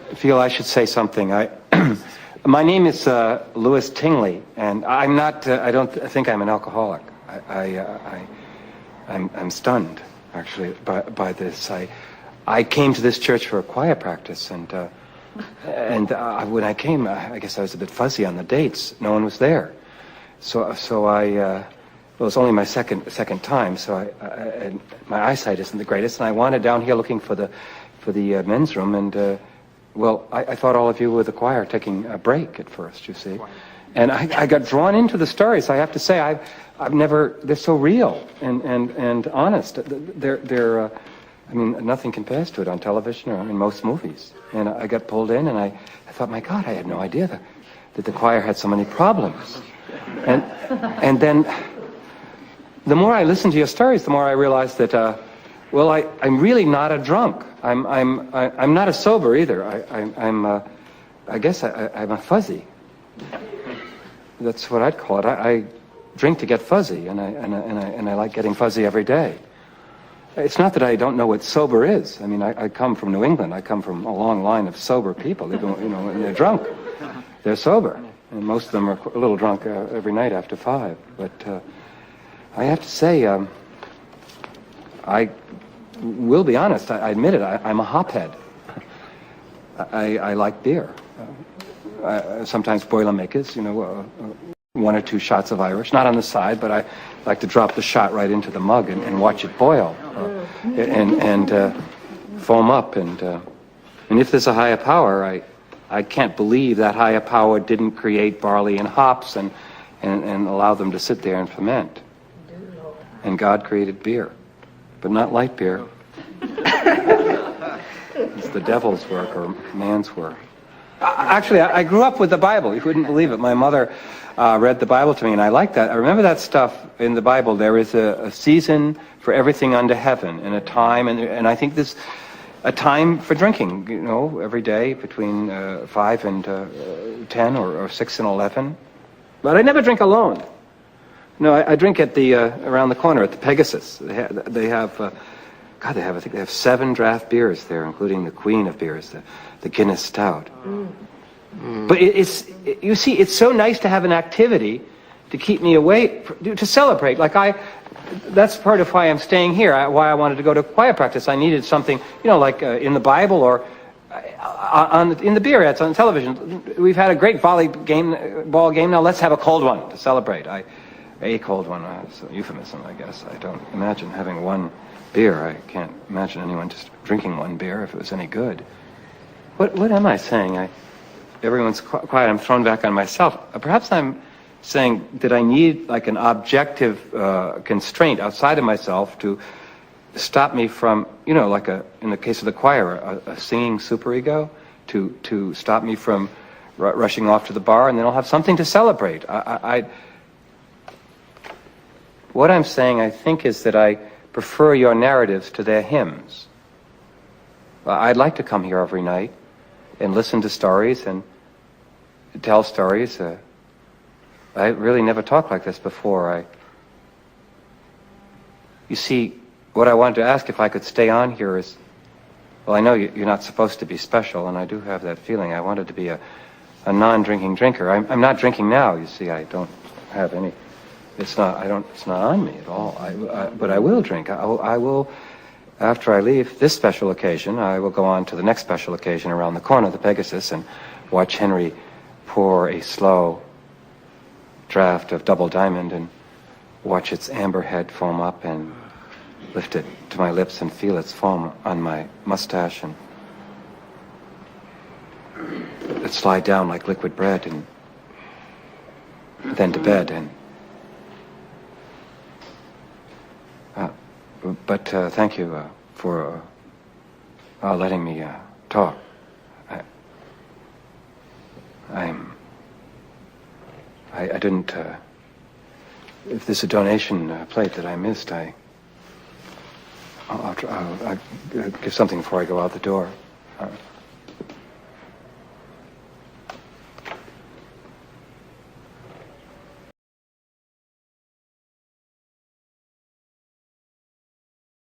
I feel I should say something. My name is Louis Tingley, and I'm not. I don't think I'm an alcoholic. I'm stunned, actually, by this. I came to this church for a choir practice, and when I came, I guess I was a bit fuzzy on the dates. No one was there, so well, it was only my second time, so and my eyesight isn't the greatest, and I wandered down here looking for the men's room, and well, I thought all of you were the choir taking a break at first, you see, and I got drawn into the stories. I have to say, I've never. They're so real and honest. They're I mean, nothing compares to it on television or in most movies. And I got pulled in, and I thought, my God, I had no idea that the choir had so many problems. And then, the more I listened to your stories, the more I realized that, well, I'm really not a drunk. I'm not a sober either. I guess I'm a fuzzy. That's what I'd call it. I drink to get fuzzy, and I like getting fuzzy every day. It's not that I don't know what sober is. I mean, I come from New England. I come from a long line of sober people. They don't, when they're drunk, they're sober. And most of them are a little drunk every night after 5. But I have to say, I will be honest. I admit it. I'm a hophead. I like beer. Sometimes Boilermakers, 1 or 2 shots of Irish, not on the side, but I like to drop the shot right into the mug and watch it boil and foam up. And if there's a higher power, I can't believe that higher power didn't create barley and hops and allow them to sit there and ferment. And God created beer, but not light beer. It's the devil's work or man's work. Actually, I grew up with the Bible. You wouldn't believe it. My mother read the Bible to me, and I like that. I remember that stuff in the Bible. There is a season for everything under heaven, and a time, and I think this a time for drinking. Every day between 5 and 10, or 6 and 11. But I never drink alone. No, I drink at the around the corner at the Pegasus. They have. God, I think they have 7 draft beers there, including the queen of beers, the Guinness Stout. But you see, it's so nice to have an activity to keep me awake, to celebrate. That's part of why I'm staying here, why I wanted to go to choir practice. I needed something, like in the Bible or in the beer ads on television. We've had a great ball game. Now let's have a cold one to celebrate. A cold one, it's a euphemism, I guess. I don't imagine having one beer. I can't imagine anyone just drinking one beer if it was any good. What am I saying? Everyone's quiet. I'm thrown back on myself. Perhaps I'm saying that I need an objective constraint outside of myself to stop me from, in the case of the choir, a singing superego, to stop me from rushing off to the bar, and then I'll have something to celebrate. What I'm saying, I think, is that I prefer your narratives to their hymns. I'd like to come here every night, and listen to stories and tell stories. I really never talked like this before. You see, what I wanted to ask if I could stay on here is, well, I know you're not supposed to be special, and I do have that feeling. I wanted to be a non-drinking drinker. I'm not drinking now, you see. I don't have any. It's not on me at all. But I will drink. I will, after I leave this special occasion, I will go on to the next special occasion around the corner, the Pegasus, and watch Henry pour a slow draft of Double Diamond and watch its amber head foam up and lift it to my lips and feel its foam on my mustache and it slide down like liquid bread and then to bed and but thank you for letting me talk. I didn't. If there's a donation plate that I missed, I'll give something before I go out the door.